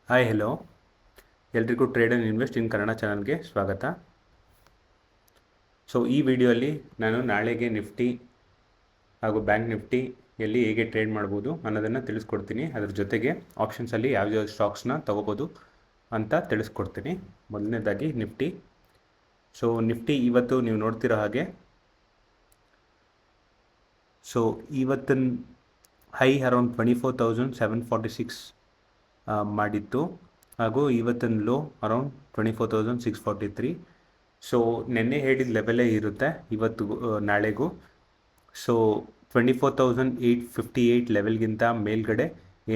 Hi hello, ಎಲ್ರಿಗೂ trade and invest in Kannada ಚಾನಲ್ಗೆ ಸ್ವಾಗತ. ಸೊ ಈ ವಿಡಿಯೋಲಿ ನಾನು ನಾಳೆಗೆ ನಿಫ್ಟಿ ಹಾಗೂ ಬ್ಯಾಂಕ್ ನಿಫ್ಟಿಯಲ್ಲಿ ಹೇಗೆ ಟ್ರೇಡ್ ಮಾಡ್ಬೋದು ಅನ್ನೋದನ್ನು ತಿಳಿಸ್ಕೊಡ್ತೀನಿ. ಅದ್ರ ಜೊತೆಗೆ ಆಪ್ಷನ್ಸಲ್ಲಿ ಯಾವ್ಯಾವ ಸ್ಟಾಕ್ಸ್ನ ತೊಗೋಬೋದು ಅಂತ ತಿಳಿಸ್ಕೊಡ್ತೀನಿ. ಮೊದಲನೇದಾಗಿ ನಿಫ್ಟಿ. ಸೊ ನಿಫ್ಟಿ ಇವತ್ತು ನೀವು ನೋಡ್ತಿರೋ ಹಾಗೆ, ಸೊ ಇವತ್ತಿನ ಹೈ ಅರೌಂಡ್ 24,746 ಮಾಡಿತ್ತು, ಹಾಗೂ ಇವತ್ತಿನ ಲೋ ಅರೌಂಡ್ 24,643. ಸೊ ನೆನ್ನೆ ಹೇಳಿದ ಲೆವೆಲೇ ಇರುತ್ತೆ ಇವತ್ತು ನಾಳೆಗೂ. ಸೊ 24,858 ಲೆವೆಲ್ಗಿಂತ ಮೇಲ್ಗಡೆ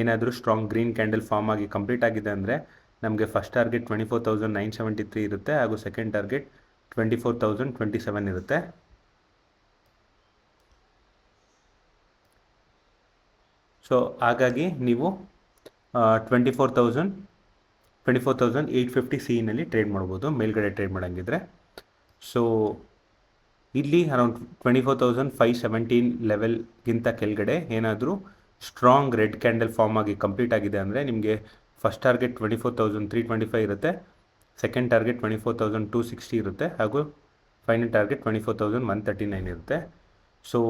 ಏನಾದರೂ ಸ್ಟ್ರಾಂಗ್ ಗ್ರೀನ್ ಕ್ಯಾಂಡಲ್ ಫಾರ್ಮ್ ಆಗಿ ಕಂಪ್ಲೀಟ್ ಆಗಿದೆ ಅಂದರೆ ನಮಗೆ ಫಸ್ಟ್ ಟಾರ್ಗೆಟ್ 24,973 ಇರುತ್ತೆ, ಹಾಗೂ ಸೆಕೆಂಡ್ ಟಾರ್ಗೆಟ್ 24,027 ಇರುತ್ತೆ. ಸೊ ಹಾಗಾಗಿ ನೀವು 24,850 ಸಿನಲ್ಲಿ ಟ್ರೇಡ್ ಮಾಡ್ಬೋದು, ಮೇಲ್ಗಡೆ ಟ್ರೇಡ್ ಮಾಡೋಂಗಿದ್ರೆ. ಸೊ ಇಲ್ಲಿ ಅರೌಂಡ್ 24,517 ಲೆವೆಲ್ಗಿಂತ ಕೆಳಗಡೆ ಏನಾದರೂ ಸ್ಟ್ರಾಂಗ್ ರೆಡ್ ಕ್ಯಾಂಡಲ್ ಫಾರ್ಮ್ ಆಗಿ ಕಂಪ್ಲೀಟ್ ಆಗಿದೆ ಅಂದರೆ ನಿಮಗೆ ಫಸ್ಟ್ ಟಾರ್ಗೆಟ್ 24,325 ಇರುತ್ತೆ, ಸೆಕೆಂಡ್ ಟಾರ್ಗೆಟ್ 24,260 ಇರುತ್ತೆ, ಹಾಗೂ ಫೈನಲ್ ಟಾರ್ಗೆಟ್ 24,139 ಇರುತ್ತೆ. ಸೊ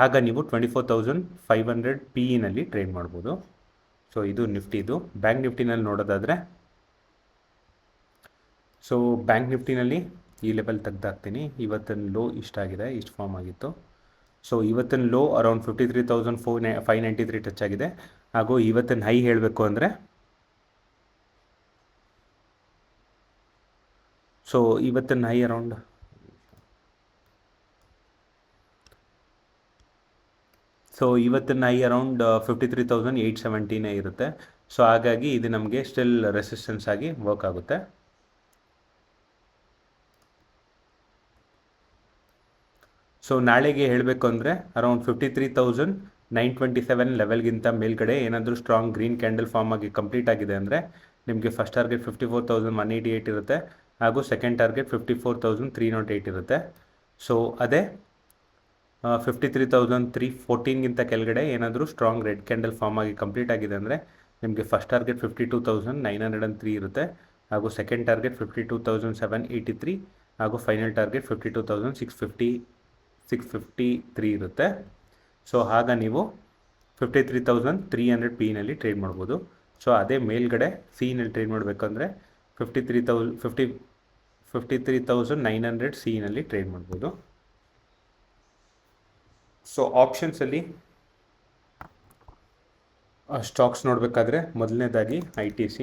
ಆಗ ನೀವು 24,500 PE ಟ್ರೇಡ್ ಮಾಡ್ಬೋದು. ಸೊ ಇದು ನಿಫ್ಟಿದು. ಬ್ಯಾಂಕ್ ನಿಫ್ಟಿನಲ್ಲಿ ನೋಡೋದಾದರೆ, ಸೊ ಬ್ಯಾಂಕ್ ನಿಫ್ಟಿನಲ್ಲಿ ಈ ಲೆವೆಲ್ ತೆಗ್ದಾಕ್ತೀನಿ. ಇವತ್ತಿನ ಲೋ ಇಷ್ಟಾಗಿದೆ, ಇಷ್ಟು ಫಾರ್ಮ್ ಆಗಿತ್ತು. ಸೊ ಇವತ್ತಿನ ಲೋ ಅರೌಂಡ್ 53,593 ಟಚ್ ಆಗಿದೆ, ಹಾಗೂ ಇವತ್ತಿನ ಹೈ ಹೇಳಬೇಕು ಅಂದರೆ, ಸೊ ಇವತ್ತಿನ ಹೈ ಅರೌಂಡ್ 53,870 ಇರುತ್ತೆ. ಸೊ ಹಾಗಾಗಿ ಇದು ನಮಗೆ ಸ್ಟಿಲ್ ರೆಸಿಸ್ಟೆನ್ಸ್ ಆಗಿ ವರ್ಕ್ ಆಗುತ್ತೆ. ಸೊ ನಾಳೆಗೆ ಹೇಳಬೇಕು ಅಂದರೆ ಅರೌಂಡ್ 53,927 ಲೆವೆಲ್ಗಿಂತ ಮೇಲ್ಗಡೆ ಏನಾದರೂ ಸ್ಟ್ರಾಂಗ್ ಗ್ರೀನ್ ಕ್ಯಾಂಡಲ್ ಫಾರ್ಮ್ ಆಗಿ ಕಂಪ್ಲೀಟ್ ಆಗಿದೆ ಅಂದರೆ ನಿಮಗೆ ಫಸ್ಟ್ ಟಾರ್ಗೆಟ್ 54,188 ಇರುತ್ತೆ, ಹಾಗೂ ಸೆಕೆಂಡ್ ಟಾರ್ಗೆಟ್ 54,308 ಇರುತ್ತೆ. ಸೊ ಅದೇ 53,314ಗಿಂತ ಕೆಳಗಡೆ ಏನಾದರೂ ಸ್ಟ್ರಾಂಗ್ ರೆಡ್ ಕ್ಯಾಂಡಲ್ ಫಾರ್ಮ್ ಆಗಿ ಕಂಪ್ಲೀಟ್ ಆಗಿದೆ ಅಂದರೆ ನಿಮಗೆ ಫಸ್ಟ್ ಟಾರ್ಗೆಟ್ 52,903 ಇರುತ್ತೆ, ಹಾಗೂ ಸೆಕೆಂಡ್ ಟಾರ್ಗೆಟ್ 52,783, ಹಾಗೂ ಫೈನಲ್ ಟಾರ್ಗೆಟ್ 52,653 ಇರುತ್ತೆ. ಸೊ ಆಗ ನೀವು 53,300 PEನಲ್ಲಿ ಟ್ರೇಡ್ ಮಾಡ್ಬೋದು. ಸೊ ಅದೇ ಮೇಲ್ಗಡೆ ಸಿನಲ್ಲಿ ಟ್ರೇಡ್ ಮಾಡಬೇಕಂದ್ರೆ 53,900 ಸಿನಲ್ಲಿ ಟ್ರೇಡ್ ಮಾಡ್ಬೋದು. ಸೊ ಆಪ್ಷನ್ಸಲ್ಲಿ ಸ್ಟಾಕ್ಸ್ ನೋಡಬೇಕಾದ್ರೆ ಮೊದಲನೇದಾಗಿ ITC.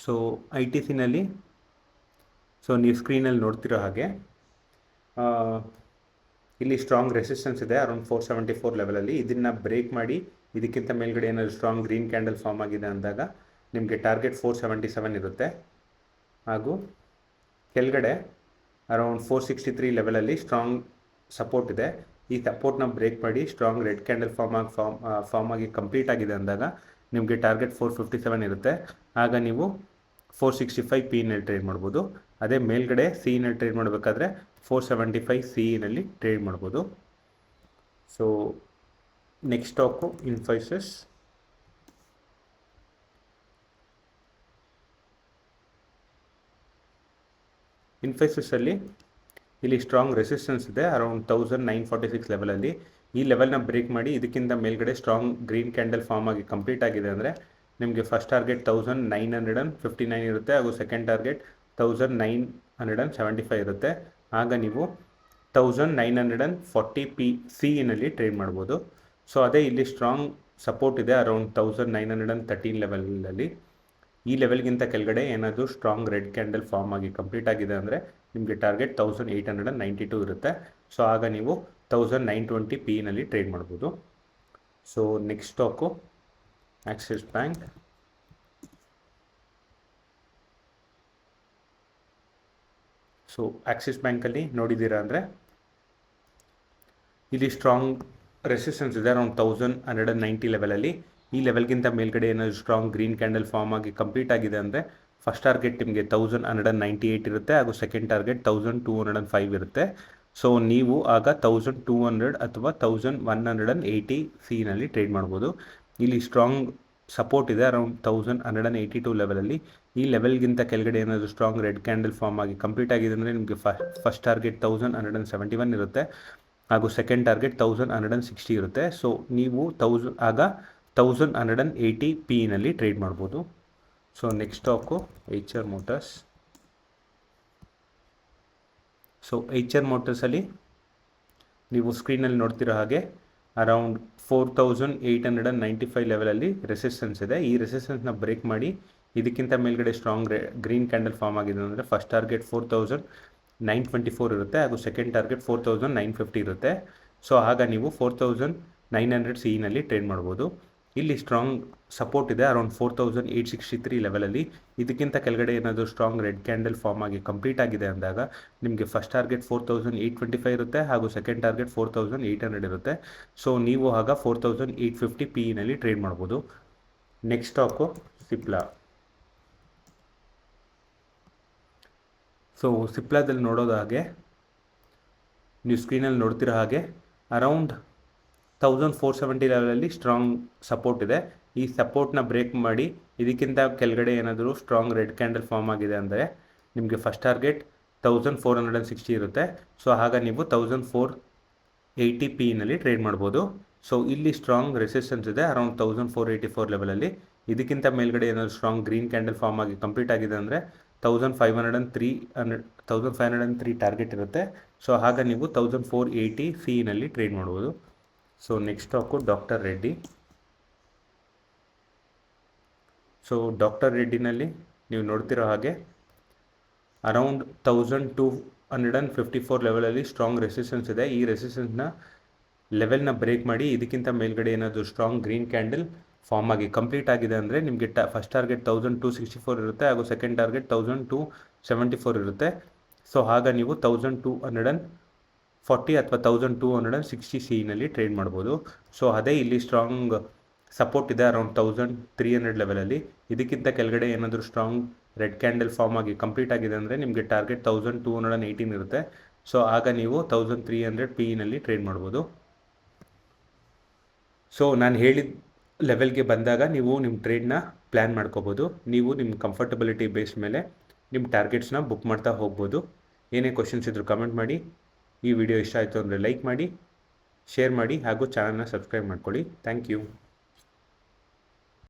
ಸೊ ITCನಲ್ಲಿ ಸೊ ನೀವು ಸ್ಕ್ರೀನಲ್ಲಿ ನೋಡ್ತಿರೋ ಹಾಗೆ ಇಲ್ಲಿ ಸ್ಟ್ರಾಂಗ್ ರೆಸಿಸ್ಟೆನ್ಸ್ ಇದೆ ಅರೌಂಡ್ 474 ಲೆವೆಲಲ್ಲಿ. ಇದನ್ನು ಬ್ರೇಕ್ ಮಾಡಿ ಇದಕ್ಕಿಂತ ಮೇಲ್ಗಡೆ ಏನಾದರೂ ಸ್ಟ್ರಾಂಗ್ ಗ್ರೀನ್ ಕ್ಯಾಂಡಲ್ ಫಾರ್ಮ್ ಆಗಿದೆ ಅಂದಾಗ ನಿಮಗೆ ಟಾರ್ಗೆಟ್ 477 ಇರುತ್ತೆ, ಹಾಗೂ ಕೆಳಗಡೆ ಅರೌಂಡ್ 463 ಲೆವೆಲಲ್ಲಿ ಸ್ಟ್ರಾಂಗ್ ಸಪೋರ್ಟ್ ಇದೆ. ಈ ಸಪೋರ್ಟ್ನ ಬ್ರೇಕ್ ಮಾಡಿ ಸ್ಟ್ರಾಂಗ್ ರೆಡ್ ಕ್ಯಾಂಡಲ್ ಫಾರ್ಮ್ ಆಗಿ ಕಂಪ್ಲೀಟ್ ಆಗಿದೆ ಅಂದಾಗ ನಿಮಗೆ ಟಾರ್ಗೆಟ್ 457 ಇರುತ್ತೆ. ಆಗ ನೀವು 465 PEನಲ್ಲಿ ಟ್ರೇಡ್ ಮಾಡ್ಬೋದು. ಅದೇ ಮೇಲ್ಗಡೆ ಸಿನಲ್ಲಿ ಟ್ರೇಡ್ ಮಾಡಬೇಕಾದ್ರೆ 475 CEನಲ್ಲಿ ಟ್ರೇಡ್ ಮಾಡ್ಬೋದು. So next stock Infosys. ಇನ್ಫೋಸಿಸಲ್ಲಿ ಇಲ್ಲಿ ಸ್ಟ್ರಾಂಗ್ ರೆಸಿಸ್ಟೆನ್ಸ್ ಇದೆ ಅರೌಂಡ್ 1,946 ಲೆವೆಲಲ್ಲಿ. ಈ ಲೆವೆಲ್ನ ಬ್ರೇಕ್ ಮಾಡಿ ಇದಕ್ಕಿಂತ ಮೇಲ್ಗಡೆ ಸ್ಟ್ರಾಂಗ್ ಗ್ರೀನ್ ಕ್ಯಾಂಡಲ್ ಫಾರ್ಮ್ ಆಗಿ ಕಂಪ್ಲೀಟ್ ಆಗಿದೆ ಅಂದರೆ ನಿಮಗೆ ಫಸ್ಟ್ ಟಾರ್ಗೆಟ್ 1,959 ಇರುತ್ತೆ, ಹಾಗೂ ಸೆಕೆಂಡ್ ಟಾರ್ಗೆಟ್ 1,975 ಇರುತ್ತೆ. ಆಗ ನೀವು 1,940 CEನಲ್ಲಿ ಟ್ರೇಡ್ ಮಾಡ್ಬೋದು. ಸೊ ಅದೇ ಇಲ್ಲಿ ಸ್ಟ್ರಾಂಗ್ ಸಪೋರ್ಟ್ ಇದೆ ಅರೌಂಡ್ 1,913 ಲೆವೆಲಲ್ಲಿ. ಈ ಲೆವೆಲ್ಗಿಂತ ಕೆಳಗಡೆ ಏನಾದರೂ ಸ್ಟ್ರಾಂಗ್ ರೆಡ್ ಕ್ಯಾಂಡಲ್ ಫಾರ್ಮ್ ಆಗಿ ಕಂಪ್ಲೀಟ್ ಆಗಿದೆ ಅಂದರೆ ನಿಮಗೆ ಟಾರ್ಗೆಟ್ 1,892 ಇರುತ್ತೆ. ಸೊ ಆಗ ನೀವು 1,920 PEನಲ್ಲಿ ಟ್ರೇಡ್ ಮಾಡ್ಬೋದು. So next stock Axis bank. So Axis ಬ್ಯಾಂಕಲ್ಲಿ ನೋಡಿದ್ದೀರಾ ಅಂದರೆ ಇಲ್ಲಿ ಸ್ಟ್ರಾಂಗ್ ರೆಸಿಸ್ಟೆನ್ಸ್ ಇದೆ ಅರೌಂಡ್ 1,190 ಲೆವೆಲಲ್ಲಿ. ಈ ಲೆವೆಲ್ಗಿಂತ ಮೇಲ್ಗಡೆ ಏನಾದರೂ ಸ್ಟ್ರಾಂಗ್ ಗ್ರೀನ್ ಕ್ಯಾಂಡಲ್ ಫಾರ್ಮ್ ಆಗಿ ಕಂಪ್ಲೀಟ್ ಆಗಿದೆ ಅಂದರೆ ಫಸ್ಟ್ ಟಾರ್ಗೆಟ್ ನಿಮಗೆ 1,198 ಇರುತ್ತೆ, ಹಾಗೂ ಸೆಕೆಂಡ್ ಟಾರ್ಗೆಟ್ 1,205 ಇರುತ್ತೆ. ಸೊ ನೀವು ಆಗ 1,200 ಅಥವಾ 1,180 CEನಲ್ಲಿ ಟ್ರೇಡ್ ಮಾಡ್ಬೋದು. ಇಲ್ಲಿ ಸ್ಟ್ರಾಂಗ್ ಸಪೋರ್ಟ್ ಇದೆ ಅರೌಂಡ್ 1182 ಲೆವೆಲಲ್ಲಿ. ಈ ಲೆವೆಲ್ಗಿಂತ ಕೆಳಗಡೆ ಏನಾದರೂ ಸ್ಟ್ರಾಂಗ್ ರೆಡ್ ಕ್ಯಾಂಡಲ್ ಫಾರ್ಮ್ ಆಗಿ ಕಂಪ್ಲೀಟ್ ಆಗಿದೆ ಅಂದರೆ ನಿಮಗೆ ಫಸ್ಟ್ ಟಾರ್ಗೆಟ್ 1171 ಇರುತ್ತೆ ಹಾಗೂ ಸೆಕೆಂಡ್ ಟಾರ್ಗೆಟ್ 1160 ಇರುತ್ತೆ. ಸೊ ನೀವು 1180 ಪಿನಲ್ಲಿ ಟ್ರೇಡ್ ಮಾಡ್ಬೋದು. So next stock HR motors. So HR ಮೋಟರ್ಸಲ್ಲಿ ನೀವು ಸ್ಕ್ರೀನಲ್ಲಿ ನೋಡ್ತಿರೋ ಹಾಗೆ ಅರೌಂಡ್ 4895 ಲೆವೆಲಲ್ಲಿ ರೆಸಿಸ್ಟೆನ್ಸ್ ಇದೆ. ಈ ರೆಸಿಸ್ಟೆನ್ಸ್ನ ಬ್ರೇಕ್ ಮಾಡಿ ಇದಕ್ಕಿಂತ ಮೇಲ್ಗಡೆ ಸ್ಟ್ರಾಂಗ್ ಗ್ರೀನ್ ಕ್ಯಾಂಡಲ್ ಫಾರ್ಮ್ ಆಗಿದೆ ಅಂದರೆ ಫಸ್ಟ್ ಟಾರ್ಗೆಟ್ 4924 ಇರುತ್ತೆ ಹಾಗೂ ಸೆಕೆಂಡ್ ಟಾರ್ಗೆಟ್ 4950 ಇರುತ್ತೆ. ಸೊ ಆಗ ನೀವು 4900 CEನಲ್ಲಿ ಟ್ರೇಡ್ ಮಾಡ್ಬೋದು. ಇಲ್ಲಿ ಸ್ಟ್ರಾಂಗ್ ಸಪೋರ್ಟ್ ಇದೆ ಅರೌಂಡ್ 4863 ಲೆವೆಲಲ್ಲಿ. ಇದಕ್ಕಿಂತ ಕೆಳಗಡೆ ಏನಾದರೂ ಸ್ಟ್ರಾಂಗ್ ರೆಡ್ ಕ್ಯಾಂಡಲ್ ಫಾರ್ಮ್ ಆಗಿ ಕಂಪ್ಲೀಟ್ ಆಗಿದೆ ಅಂದಾಗ ನಿಮಗೆ ಫಸ್ಟ್ ಟಾರ್ಗೆಟ್ 4825 ಇರುತ್ತೆ ಹಾಗೂ ಸೆಕೆಂಡ್ ಟಾರ್ಗೆಟ್ 4800 ಇರುತ್ತೆ. ಸೊ ನೀವು ಆಗ 4850 PEನಲ್ಲಿ ಟ್ರೇಡ್ ಮಾಡ್ಬೋದು. Next stock Cipla. ಸೊ ಸಿಪ್ಲಾದಲ್ಲಿ ನೋಡೋದು ಹಾಗೆ ನೀವು ಸ್ಕ್ರೀನಲ್ಲಿ ನೋಡ್ತಿರೋ ಹಾಗೆ ಅರೌಂಡ್ 1470 ಲೆವೆಲಲ್ಲಿ ಸ್ಟ್ರಾಂಗ್ ಸಪೋರ್ಟ್ ಇದೆ. ಈ ಸಪೋರ್ಟ್ನ ಬ್ರೇಕ್ ಮಾಡಿ ಇದಕ್ಕಿಂತ ಕೆಳಗಡೆ ಏನಾದರೂ ಸ್ಟ್ರಾಂಗ್ ರೆಡ್ ಕ್ಯಾಂಡಲ್ ಫಾರ್ಮ್ ಆಗಿದೆ ಅಂದರೆ ನಿಮಗೆ ಫಸ್ಟ್ ಟಾರ್ಗೆಟ್ 1460 ಇರುತ್ತೆ. ಸೊ ಆಗ ನೀವು 1480 PEನಲ್ಲಿ ಟ್ರೇಡ್ ಮಾಡ್ಬೋದು. ಸೊ ಇಲ್ಲಿ ಸ್ಟ್ರಾಂಗ್ ರೆಸಿಸ್ಟೆನ್ಸ್ ಇದೆ ಅರೌಂಡ್ 1484 ಲೆವೆಲಲ್ಲಿ. ಇದಕ್ಕಿಂತ ಮೇಲ್ಗಡೆ ಏನಾದರೂ ಸ್ಟ್ರಾಂಗ್ ಗ್ರೀನ್ ಕ್ಯಾಂಡಲ್ ಫಾರ್ಮ್ ಆಗಿ ಕಂಪ್ಲೀಟ್ ಆಗಿದೆ ಅಂದರೆ 1503 ಟಾರ್ಗೆಟ್ ಇರುತ್ತೆ. ಸೊ ಆಗ ನೀವು 1480 CEನಲ್ಲಿ ಟ್ರೇಡ್ ಮಾಡ್ಬೋದು. So next stock doctor Reddy. So doctor ರೆಡ್ಡಿನಲ್ಲಿ ನೀವು ನೋಡ್ತಿರೋ ಹಾಗೆ ಅರೌಂಡ್ 1254 ಲೆವೆಲಲ್ಲಿ ಸ್ಟ್ರಾಂಗ್ ರೆಸಿಸ್ಟೆನ್ಸ್ ಇದೆ. ಈ ರೆಸಿಸ್ಟೆನ್ಸ್ನ ಲೆವೆಲ್ನ ಬ್ರೇಕ್ ಮಾಡಿ ಇದಕ್ಕಿಂತ ಮೇಲ್ಗಡೆ ಏನಾದರೂ ಸ್ಟ್ರಾಂಗ್ ಗ್ರೀನ್ ಕ್ಯಾಂಡಲ್ ಫಾರ್ಮ್ ಆಗಿ ಕಂಪ್ಲೀಟ್ ಆಗಿದೆ ಅಂದರೆ ನಿಮಗೆ ಫಸ್ಟ್ ಟಾರ್ಗೆಟ್ 1264 ಇರುತ್ತೆ ಹಾಗೂ ಸೆಕೆಂಡ್ ಟಾರ್ಗೆಟ್ 1274 ಇರುತ್ತೆ. ಸೊ ಆಗ ನೀವು 1240 ಅಥವಾ 1260 CEನಲ್ಲಿ ಟ್ರೇಡ್ ಮಾಡ್ಬೋದು. ಸೊ ಅದೇ ಇಲ್ಲಿ ಸ್ಟ್ರಾಂಗ್ ಸಪೋರ್ಟ್ ಇದೆ ಅರೌಂಡ್ 1300 ಲೆವೆಲಲ್ಲಿ. ಇದಕ್ಕಿಂತ ಕೆಳಗಡೆ ಏನಾದರೂ ಸ್ಟ್ರಾಂಗ್ ರೆಡ್ ಕ್ಯಾಂಡಲ್ ಫಾರ್ಮ್ ಆಗಿ ಕಂಪ್ಲೀಟ್ ಆಗಿದೆ ಅಂದರೆ ನಿಮಗೆ ಟಾರ್ಗೆಟ್ 1218 ಇರುತ್ತೆ. ಸೊ ಆಗ ನೀವು 1300 PEನಲ್ಲಿ ಟ್ರೇಡ್ ಮಾಡ್ಬೋದು. ಸೊ ನಾನು ಹೇಳಿದ ಲೆವೆಲ್ಗೆ ಬಂದಾಗ ನೀವು ನಿಮ್ಮ ಟ್ರೇಡ್ನ ಪ್ಲ್ಯಾನ್ ಮಾಡ್ಕೋಬೋದು. ನೀವು ನಿಮ್ಮ ಕಂಫರ್ಟಬಿಲಿಟಿ ಬೇಸ್ ಮೇಲೆ ನಿಮ್ಮ ಟಾರ್ಗೆಟ್ಸ್ನ ಬುಕ್ ಮಾಡ್ತಾ ಹೋಗ್ಬೋದು. ಏನೇ ಕ್ವಶನ್ಸ್ ಇದ್ದರೂ ಕಮೆಂಟ್ ಮಾಡಿ. ಈ ವಿಡಿಯೋ ಇಷ್ಟ ಆಯಿತು ಅಂದರೆ ಲೈಕ್ ಮಾಡಿ, ಶೇರ್ ಮಾಡಿ ಹಾಗೂ ಚಾನಲ್ನ ಸಬ್ಸ್ಕ್ರೈಬ್ ಮಾಡ್ಕೊಳ್ಳಿ. Thank you.